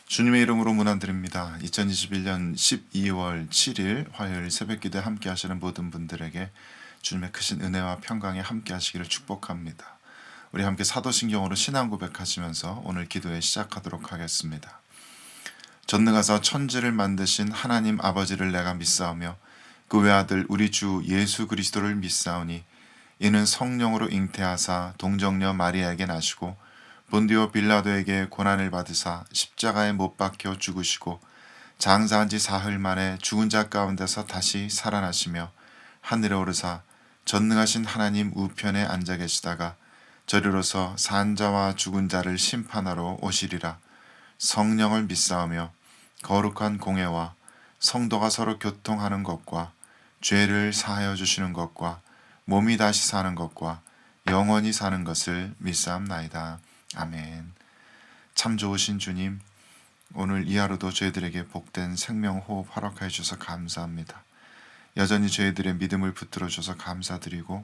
주님의 이름으로 문안드립니다. 2021년 12월 7일 화요일 새벽기도에 함께 하시는 모든 분들에게 주님의 크신 은혜와 평강에 함께 하시기를 축복합니다. 우리 함께 사도신경으로 신앙 고백하시면서 오늘 기도에 시작하도록 하겠습니다. 전능하사 천지를 만드신 하나님 아버지를 내가 믿사오며 그 외아들 우리 주 예수 그리스도를 믿사오니 이는 성령으로 잉태하사 동정녀 마리아에게 나시고 본디오 빌라도에게 고난을 받으사 십자가에 못 박혀 죽으시고 장사한 지 사흘 만에 죽은 자 가운데서 다시 살아나시며 하늘에 오르사 전능하신 하나님 우편에 앉아 계시다가 저리로서 산 자와 죽은 자를 심판하러 오시리라. 성령을 믿사오며 거룩한 공회와 성도가 서로 교통하는 것과 죄를 사하여 주시는 것과 몸이 다시 사는 것과 영원히 사는 것을 믿사옵나이다. 아멘. 참 좋으신 주님, 오늘 이 하루도 저희들에게 복된 생명호흡 허락하여 주셔서 감사합니다. 여전히 저희들의 믿음을 붙들어 주셔서 감사드리고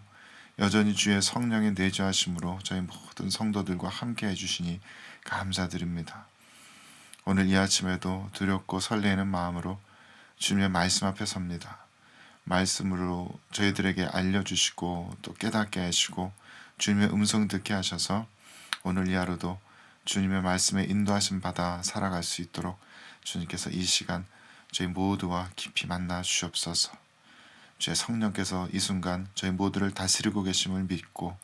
여전히 주의 성령의 내주하심으로 저희 모든 성도들과 함께 해주시니 감사드립니다. 오늘 이 아침에도 두렵고 설레는 마음으로 주님의 말씀 앞에 섭니다. 말씀으로 저희들에게 알려주시고 또 깨닫게 하시고 주님의 음성 듣게 하셔서 오늘 이 하루도 주님의 말씀에 인도하심 받아 살아갈 수 있도록 주님께서 이 시간 저희 모두와 깊이 만나 주시옵소서. 주의 성령께서 이 순간 저희 모두를 다스리고 계심을 믿고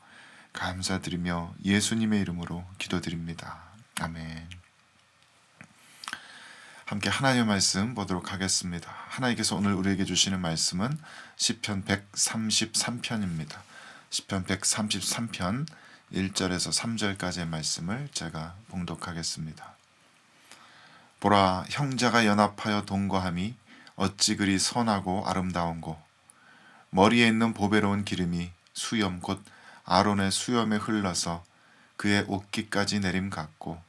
감사드리며 예수님의 이름으로 기도드립니다. 아멘. 함께 하나님의 말씀 보도록 하겠습니다. 하나님께서 오늘 우리에게 주시는 말씀은 시편 133편입니다. 시편 133편 1절에서 3절까지의 말씀을 제가 봉독하겠습니다. 보라, 형제가 연합하여 동거함이 어찌 그리 선하고 아름다운고, 머리에 있는 보배로운 기름이 수염 곧 아론의 수염에 흘러서 그의 옷깃까지 내림 같고,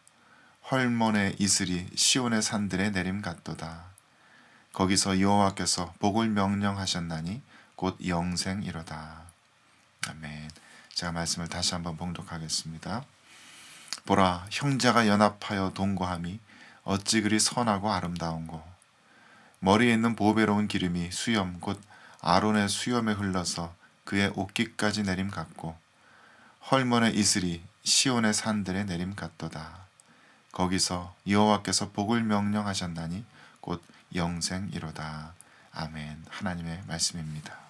헐몬의 이슬이 시온의 산들에 내림 같도다. 거기서 여호와께서 복을 명령하셨나니 곧 영생이로다. 아멘. 제가 말씀을 다시 한번 봉독하겠습니다. 보라, 형제가 연합하여 동거함이 어찌 그리 선하고 아름다운고, 머리에 있는 보배로운 기름이 수염 곧 아론의 수염에 흘러서 그의 옷깃까지 내림 같고, 헐몬의 이슬이 시온의 산들에 내림 같도다. 거기서 여호와께서 복을 명령하셨나니 곧 영생이로다. 아멘. 하나님의 말씀입니다.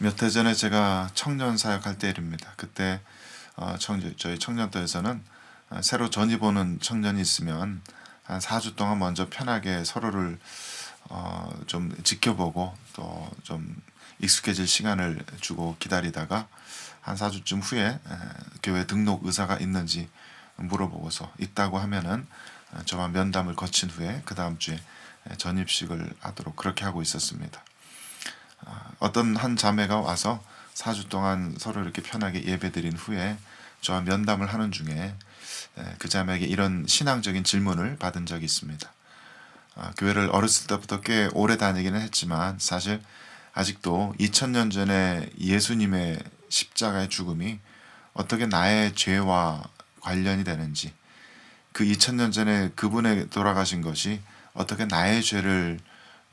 몇 해 전에 제가 청년 사역할 때 일입니다. 그때 저희 청년도에서는 새로 전입 오는 청년이 있으면 한 4주 동안 먼저 편하게 서로를 좀 지켜보고 또 좀 익숙해질 시간을 주고 기다리다가 한 4주쯤 후에 교회 등록 의사가 있는지 물어보고서 있다고 하면은 저와 면담을 거친 후에 그 다음 주에 전입식을 하도록 그렇게 하고 있었습니다. 어떤 한 자매가 와서 4주 동안 서로 이렇게 편하게 예배드린 후에 저와 면담을 하는 중에 그 자매에게 이런 신앙적인 질문을 받은 적이 있습니다. 교회를 어렸을 때부터 꽤 오래 다니기는 했지만 사실 아직도 2000년 전에 예수님의 십자가의 죽음이 어떻게 나의 죄와 관련이 되는지, 그 2000년 전에 그분의 돌아가신 것이 어떻게 나의 죄를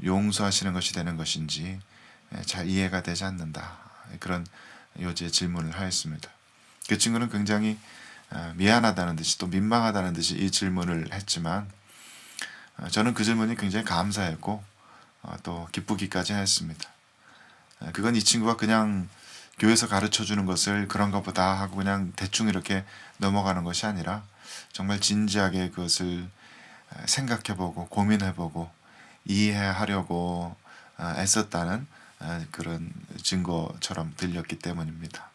용서하시는 것이 되는 것인지 잘 이해가 되지 않는다. 그런 요지의 질문을 하였습니다. 그 친구는 굉장히 미안하다는 듯이 또 민망하다는 듯이 이 질문을 했지만 저는 그 질문이 굉장히 감사했고 또 기쁘기까지 했습니다. 그건 이 친구가 그냥 교회에서 가르쳐주는 것을 그런가 보다 하고 그냥 대충 이렇게 넘어가는 것이 아니라 정말 진지하게 그것을 생각해보고 고민해보고 이해하려고 애썼다는 그런 증거처럼 들렸기 때문입니다.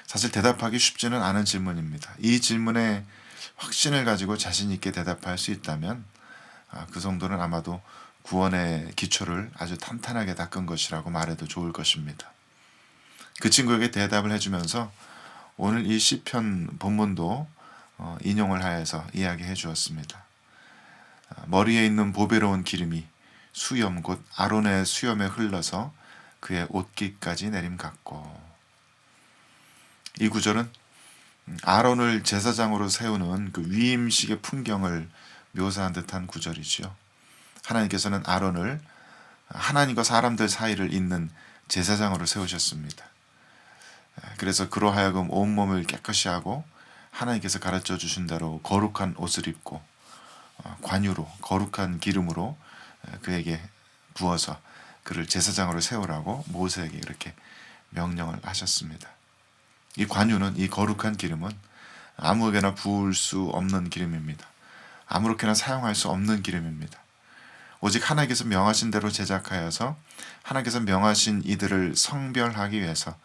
사실 대답하기 쉽지는 않은 질문입니다. 이 질문에 확신을 가지고 자신 있게 대답할 수 있다면 그 정도는 아마도 구원의 기초를 아주 탄탄하게 닦은 것이라고 말해도 좋을 것입니다. 그 친구에게 대답을 해주면서 오늘 이 시편 본문도 인용을 하여서 이야기해 주었습니다. 머리에 있는 보배로운 기름이 수염 곧 아론의 수염에 흘러서 그의 옷깃까지 내림 같고. 이 구절은 아론을 제사장으로 세우는 그 위임식의 풍경을 묘사한 듯한 구절이지요. 하나님께서는 아론을 하나님과 사람들 사이를 잇는 제사장으로 세우셨습니다. 그래서 그로 하여금 온몸을 깨끗이 하고 하나님께서 가르쳐 주신 대로 거룩한 옷을 입고 관유로 거룩한 기름으로 그에게 부어서 그를 제사장으로 세우라고 모세에게 이렇게 명령을 하셨습니다. 이 관유는, 이 거룩한 기름은 아무에게나 부을 수 없는 기름입니다. 아무렇게나 사용할 수 없는 기름입니다. 오직 하나님께서 명하신 대로 제작하여서 하나님께서 명하신 이들을 성별하기 위해서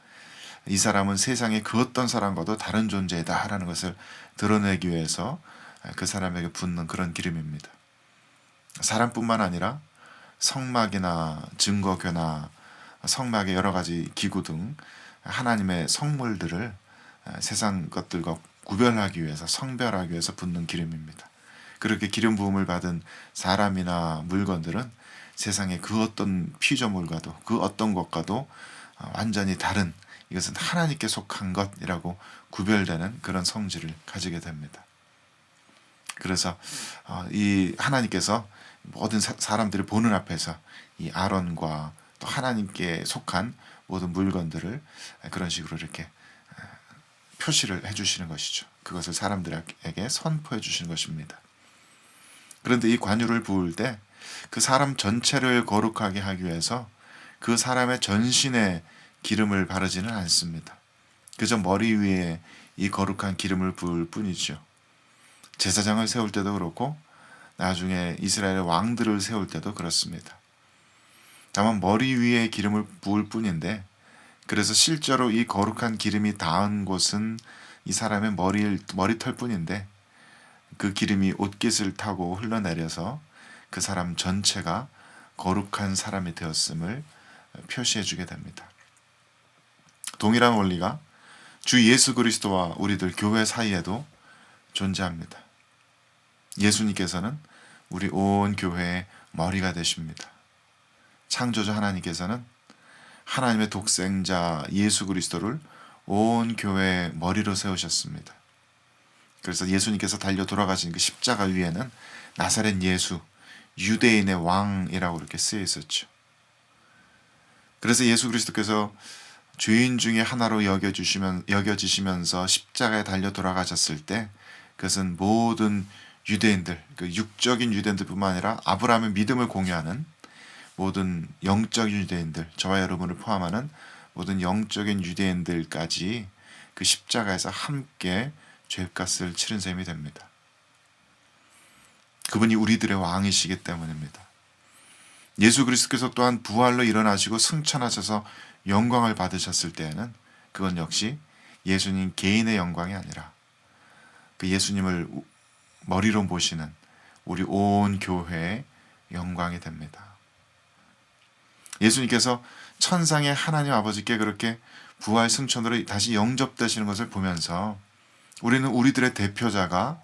이 사람은 세상의 그 어떤 사람과도 다른 존재이다 라는 것을 드러내기 위해서 그 사람에게 붓는 그런 기름입니다. 사람뿐만 아니라 성막이나 증거교나 성막의 여러 가지 기구 등 하나님의 성물들을 세상 것들과 구별하기 위해서, 성별하기 위해서 붓는 기름입니다. 그렇게 기름 부음을 받은 사람이나 물건들은 세상의 그 어떤 피조물과도 그 어떤 것과도 완전히 다른, 이것은 하나님께 속한 것이라고 구별되는 그런 성질을 가지게 됩니다. 그래서 이 하나님께서 모든 사람들이 보는 앞에서 이 아론과 또 하나님께 속한 모든 물건들을 그런 식으로 이렇게 표시를 해주시는 것이죠. 그것을 사람들에게 선포해 주시는 것입니다. 그런데 이 관유를 부을 때 그 사람 전체를 거룩하게 하기 위해서 그 사람의 전신에 기름을 바르지는 않습니다. 그저 머리 위에 이 거룩한 기름을 부을 뿐이죠. 제사장을 세울 때도 그렇고 나중에 이스라엘의 왕들을 세울 때도 그렇습니다. 다만 머리 위에 기름을 부을 뿐인데, 그래서 실제로 이 거룩한 기름이 닿은 곳은 이 사람의 머리털 뿐인데 그 기름이 옷깃을 타고 흘러내려서 그 사람 전체가 거룩한 사람이 되었음을 표시해 주게 됩니다. 동일한 원리가 주 예수 그리스도와 우리들 교회 사이에도 존재합니다. 예수님께서는 우리 온 교회의 머리가 되십니다. 창조주 하나님께서는 하나님의 독생자 예수 그리스도를 온 교회의 머리로 세우셨습니다. 그래서 예수님께서 달려 돌아가신 그 십자가 위에는 나사렛 예수, 유대인의 왕이라고 이렇게 쓰여 있었죠. 그래서 예수 그리스도께서 죄인 중에 하나로 여겨지시면서 십자가에 달려 돌아가셨을 때 그것은 모든 유대인들, 그 육적인 유대인들뿐만 아니라 아브라함의 믿음을 공유하는 모든 영적인 유대인들, 저와 여러분을 포함하는 모든 영적인 유대인들까지 그 십자가에서 함께 죄값을 치른 셈이 됩니다. 그분이 우리들의 왕이시기 때문입니다. 예수 그리스도께서 또한 부활로 일어나시고 승천하셔서 영광을 받으셨을 때에는 그건 역시 예수님 개인의 영광이 아니라 그 예수님을 머리로 모시는 우리 온 교회의 영광이 됩니다. 예수님께서 천상의 하나님 아버지께 그렇게 부활 승천으로 다시 영접되시는 것을 보면서 우리는 우리들의 대표자가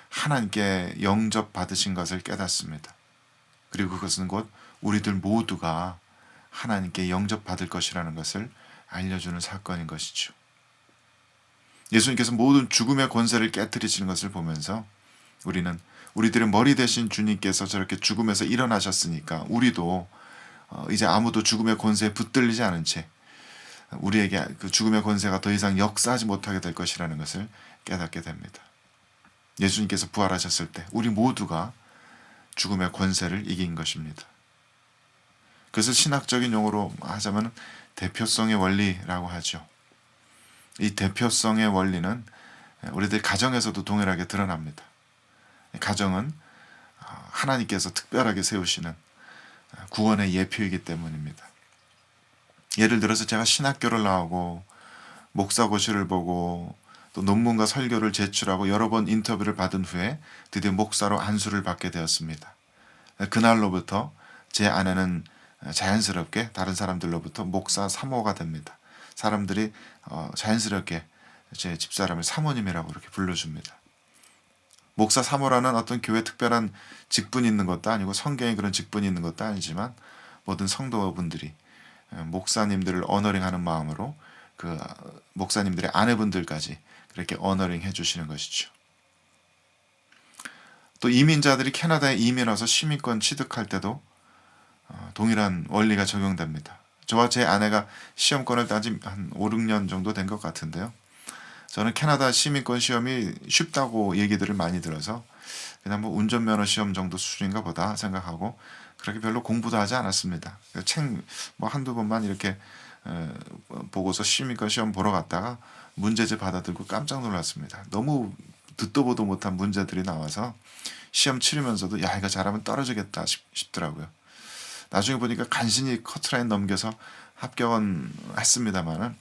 하나님께 영접받으신 것을 깨닫습니다. 그리고 그것은 곧 우리들 모두가 하나님께 영접받을 것이라는 것을 알려주는 사건인 것이죠. 예수님께서 모든 죽음의 권세를 깨뜨리시는 것을 보면서 우리는 우리들의 머리 되신 주님께서 저렇게 죽음에서 일어나셨으니까 우리도 이제 아무도 죽음의 권세에 붙들리지 않은 채 우리에게 그 죽음의 권세가 더 이상 역사하지 못하게 될 것이라는 것을 깨닫게 됩니다. 예수님께서 부활하셨을 때 우리 모두가 죽음의 권세를 이긴 것입니다. 그것을 신학적인 용어로 하자면 대표성의 원리라고 하죠. 이 대표성의 원리는 우리들 가정에서도 동일하게 드러납니다. 가정은 하나님께서 특별하게 세우시는 구원의 예표이기 때문입니다. 예를 들어서 제가 신학교를 나오고 목사고시를 보고 또 논문과 설교를 제출하고 여러 번 인터뷰를 받은 후에 드디어 목사로 안수를 받게 되었습니다. 그날로부터 제 아내는 자연스럽게 다른 사람들로부터 목사 사모가 됩니다. 사람들이 자연스럽게 제 집사람을 사모님이라고 이렇게 불러줍니다. 목사 사모라는 어떤 교회 특별한 직분이 있는 것도 아니고 성경에 그런 직분이 있는 것도 아니지만 모든 성도분들이 목사님들을 어너링하는 마음으로 그 목사님들의 아내분들까지 그렇게 어너링 해주시는 것이죠. 또 이민자들이 캐나다에 이민 와서 시민권 취득할 때도 동일한 원리가 적용됩니다. 저와 제 아내가 시험권을 따진 한 5, 6년 정도 된 것 같은데요. 저는 캐나다 시민권 시험이 쉽다고 얘기들을 많이 들어서 그냥 뭐 운전면허 시험 정도 수준인가 보다 생각하고 그렇게 별로 공부도 하지 않았습니다. 책 뭐 한두 번만 이렇게 보고서 시민권 시험 보러 갔다가 문제지 받아들고 깜짝 놀랐습니다. 너무 듣도 보도 못한 문제들이 나와서 시험 치르면서도 야 이거 잘하면 떨어지겠다 싶더라고요. 나중에 보니까 간신히 커트라인 넘겨서 합격은 했습니다만은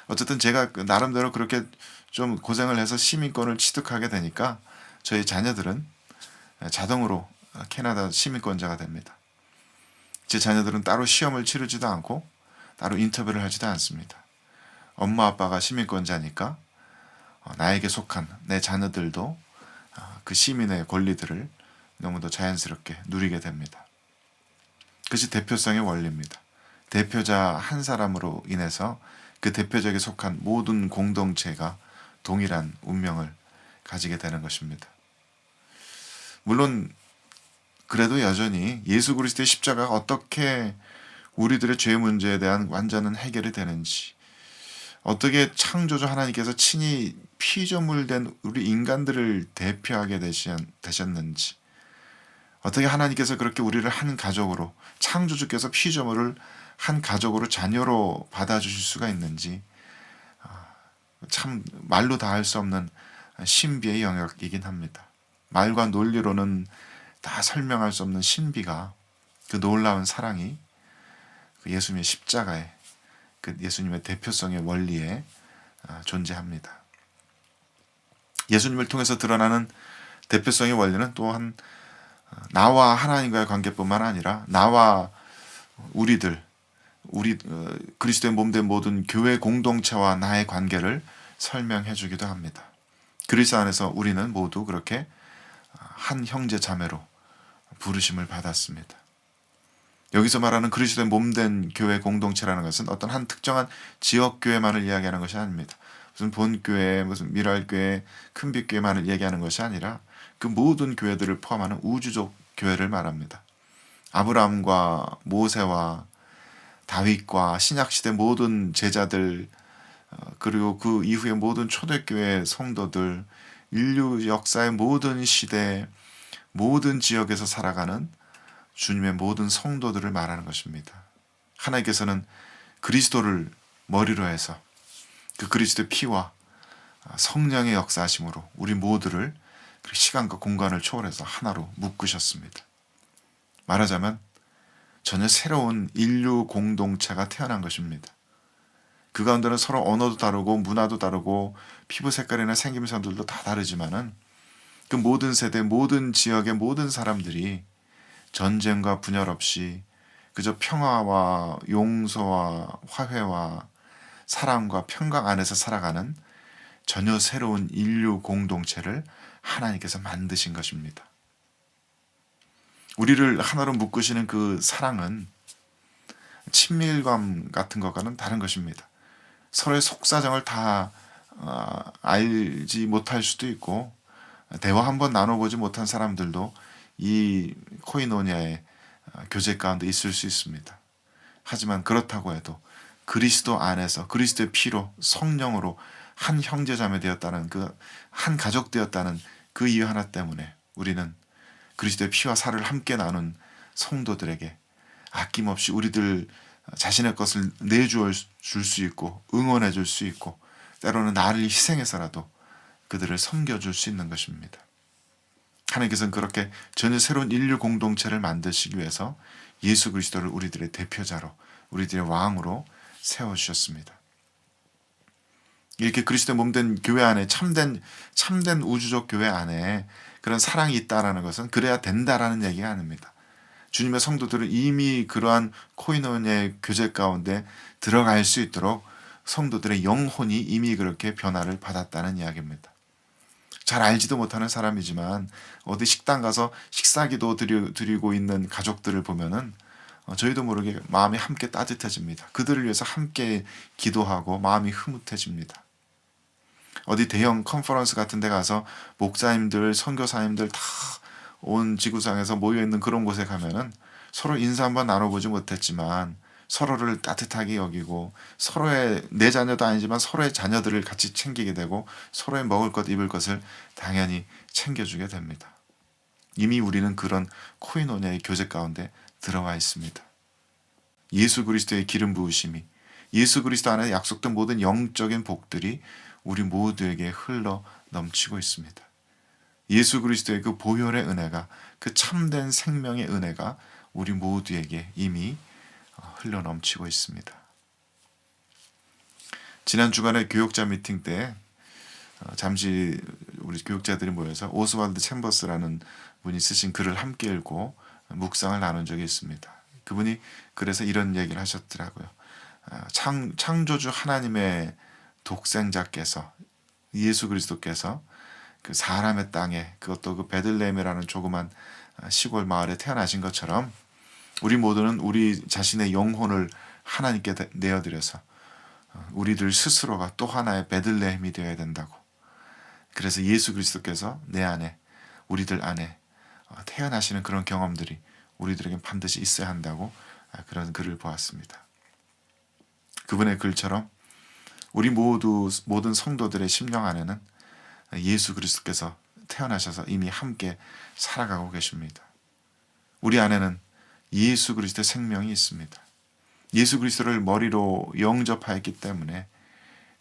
어쨌든 제가 나름대로 그렇게 좀 고생을 해서 시민권을 취득하게 되니까 저희 자녀들은 자동으로 캐나다 시민권자가 됩니다. 제 자녀들은 따로 시험을 치르지도 않고 따로 인터뷰를 하지도 않습니다. 엄마 아빠가 시민권자니까 나에게 속한 내 자녀들도 그 시민의 권리들을 너무도 자연스럽게 누리게 됩니다. 그것이 대표성의 원리입니다. 대표자 한 사람으로 인해서 그 대표자에게 속한 모든 공동체가 동일한 운명을 가지게 되는 것입니다. 물론 그래도 여전히 예수 그리스도의 십자가가 어떻게 우리들의 죄 문제에 대한 완전한 해결이 되는지, 어떻게 창조주 하나님께서 친히 피조물된 우리 인간들을 대표하게 되셨는지, 어떻게 하나님께서 그렇게 우리를 한 가족으로, 창조주께서 피조물을 한 가족으로 자녀로 받아주실 수가 있는지 참 말로 다 할 수 없는 신비의 영역이긴 합니다. 말과 논리로는 다 설명할 수 없는 신비가, 그 놀라운 사랑이 그 예수님의 십자가에, 그 예수님의 대표성의 원리에 존재합니다. 예수님을 통해서 드러나는 대표성의 원리는 또한 나와 하나님과의 관계뿐만 아니라 나와 우리 그리스도의 몸된 모든 교회 공동체와 나의 관계를 설명해 주기도 합니다. 그리스도 안에서 우리는 모두 그렇게 한 형제 자매로 부르심을 받았습니다. 여기서 말하는 그리스도의 몸된 교회 공동체라는 것은 어떤 한 특정한 지역 교회만을 이야기하는 것이 아닙니다. 무슨 본교회, 무슨 미랄교회, 큰빛교회만을 얘기하는 것이 아니라 그 모든 교회들을 포함하는 우주적 교회를 말합니다. 아브라함과 모세와 다윗과 신약시대 모든 제자들, 그리고 그 이후의 모든 초대교회 성도들, 인류 역사의 모든 시대, 모든 지역에서 살아가는 주님의 모든 성도들을 말하는 것입니다. 하나님께서는 그리스도를 머리로 해서 그 그리스도의 피와 성령의 역사하심으로 우리 모두를 시간과 공간을 초월해서 하나로 묶으셨습니다. 말하자면 전혀 새로운 인류 공동체가 태어난 것입니다. 그 가운데는 서로 언어도 다르고 문화도 다르고 피부 색깔이나 생김새들도 다 다르지만은 그 모든 세대, 모든 지역의 모든 사람들이 전쟁과 분열 없이 그저 평화와 용서와 화해와 사랑과 평강 안에서 살아가는 전혀 새로운 인류 공동체를 하나님께서 만드신 것입니다. 우리를 하나로 묶으시는 그 사랑은 친밀감 같은 것과는 다른 것입니다. 서로의 속사정을 다 알지 못할 수도 있고 대화 한번 나눠보지 못한 사람들도 이 코이노니아의 교제 가운데 있을 수 있습니다. 하지만 그렇다고 해도 그리스도 안에서 그리스도의 피로 성령으로 한 형제자매 되었다는 그 한 가족 되었다는 그 이유 하나 때문에 우리는 그리스도의 피와 살을 함께 나눈 성도들에게 아낌없이 우리들 자신의 것을 내주어 줄 수 있고 응원해 줄 수 있고 때로는 나를 희생해서라도 그들을 섬겨줄 수 있는 것입니다. 하나님께서는 그렇게 전혀 새로운 인류 공동체를 만드시기 위해서 예수 그리스도를 우리들의 대표자로 우리들의 왕으로 세워주셨습니다. 이렇게 그리스도의 몸된 교회 안에 참된 우주적 교회 안에 그런 사랑이 있다라는 것은 그래야 된다라는 얘기가 아닙니다. 주님의 성도들은 이미 그러한 코이노니아의 교제 가운데 들어갈 수 있도록 성도들의 영혼이 이미 그렇게 변화를 받았다는 이야기입니다. 잘 알지도 못하는 사람이지만 어디 식당 가서 식사기도 드리고 있는 가족들을 보면은 저희도 모르게 마음이 함께 따뜻해집니다. 그들을 위해서 함께 기도하고 마음이 흐뭇해집니다. 어디 대형 컨퍼런스 같은 데 가서 목사님들, 선교사님들 다 온 지구상에서 모여있는 그런 곳에 가면은 서로 인사 한번 나눠보지 못했지만 서로를 따뜻하게 여기고 서로의 내 자녀도 아니지만 서로의 자녀들을 같이 챙기게 되고 서로의 먹을 것, 입을 것을 당연히 챙겨주게 됩니다. 이미 우리는 그런 코이노니아의 교제 가운데 들어와 있습니다. 예수 그리스도의 기름 부으심이 예수 그리스도 안에 약속된 모든 영적인 복들이 우리 모두에게 흘러 넘치고 있습니다. 예수 그리스도의 그 보혈의 은혜가 그 참된 생명의 은혜가 우리 모두에게 이미 흘러 넘치고 있습니다. 지난 주간에 교육자 미팅 때 잠시 우리 교육자들이 모여서 오스왈드 챔버스라는 분이 쓰신 글을 함께 읽고 묵상을 나눈 적이 있습니다. 그분이 그래서 이런 얘기를 하셨더라고요. 창조주 하나님의 독생자께서 예수 그리스도께서 그 사람의 땅에 그것도 그 베들레헴이라는 조그만 시골 마을에 태어나신 것처럼 우리 모두는 우리 자신의 영혼을 하나님께 내어드려서 우리들 스스로가 또 하나의 베들레헴이 되어야 된다고. 그래서 예수 그리스도께서 내 안에 우리들 안에 태어나시는 그런 경험들이 우리들에게 반드시 있어야 한다고 그런 글을 보았습니다. 그분의 글처럼 우리 모든 성도들의 심령 안에는 예수 그리스도께서 태어나셔서 이미 함께 살아가고 계십니다. 우리 안에는 예수 그리스도의 생명이 있습니다. 예수 그리스도를 머리로 영접하였기 때문에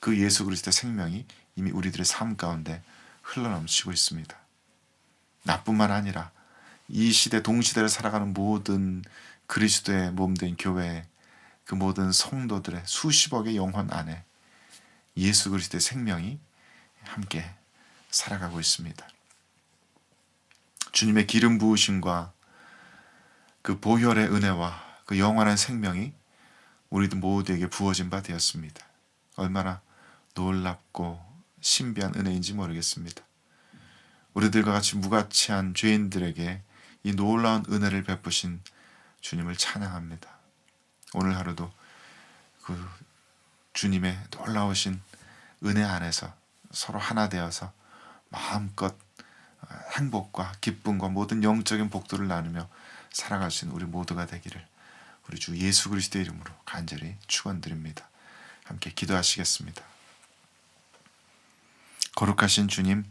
그 예수 그리스도의 생명이 이미 우리들의 삶 가운데 흘러넘치고 있습니다. 나뿐만 아니라 이 시대 동시대를 살아가는 모든 그리스도의 몸된 교회의 그 모든 성도들의 수십억의 영혼 안에 예수 그리스도의 생명이 함께 살아가고 있습니다. 주님의 기름 부으심과 그 보혈의 은혜와 그 영원한 생명이 우리들 모두에게 부어진 바 되었습니다. 얼마나 놀랍고 신비한 은혜인지 모르겠습니다. 우리들과 같이 무가치한 죄인들에게 이 놀라운 은혜를 베푸신 주님을 찬양합니다. 오늘 하루도 그 주님의 놀라우신 은혜 안에서 서로 하나 되어서 마음껏 행복과 기쁨과 모든 영적인 복들을 나누며 살아갈 수 있는 우리 모두가 되기를 우리 주 예수 그리스도의 이름으로 간절히 축원드립니다. 함께 기도하시겠습니다. 거룩하신 주님,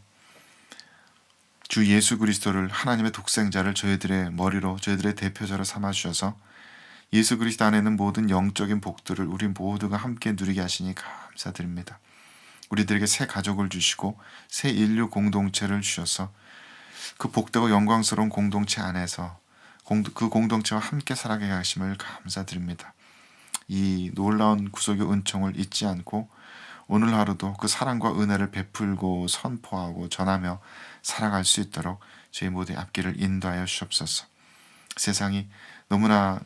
주 예수 그리스도를 하나님의 독생자를 저희들의 머리로 저희들의 대표자로 삼아주셔서 예수 그리스도 안에 있는 모든 영적인 복들을 우리 모두가 함께 누리게 하시니 감사드립니다. 우리들에게 새 가족을 주시고 새 인류 공동체를 주셔서 그 복되고 영광스러운 공동체 안에서 그 공동체와 함께 살아가게 하심을 감사드립니다. 이 놀라운 구속의 은총을 잊지 않고 오늘 하루도 그 사랑과 은혜를 베풀고 선포하고 전하며 살아갈 수 있도록 저희 모두의 앞길을 인도하여 주옵소서. 세상이 너무나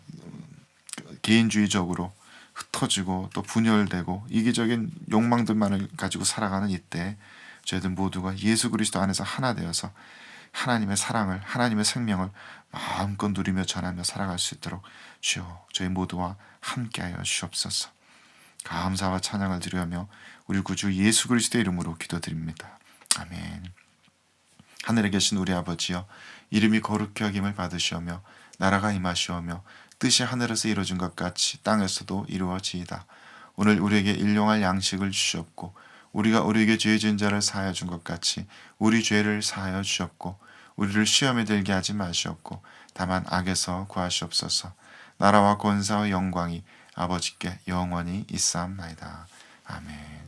개인주의적으로 흩어지고 또 분열되고 이기적인 욕망들만을 가지고 살아가는 이때 저희들 모두가 예수 그리스도 안에서 하나 되어서 하나님의 사랑을, 하나님의 생명을 마음껏 누리며 전하며 살아갈 수 있도록 주여 저희 모두와 함께하여 주옵소서. 감사와 찬양을 드리며 우리 구주 예수 그리스도의 이름으로 기도드립니다. 아멘. 하늘에 계신 우리 아버지여, 이름이 거룩히 여김을 받으시오며 나라가 임하시오며 뜻이 하늘에서 이루어진 것 같이 땅에서도 이루어지이다. 오늘 우리에게 일용할 양식을 주시옵고 우리가 우리에게 죄 지은 자를 사하여 준 것 같이 우리 죄를 사하여 주옵고 우리를 시험에 들게 하지 마시옵고 다만 악에서 구하시옵소서. 나라와 권사와 영광이 아버지께 영원히 있사옵나이다. 아멘.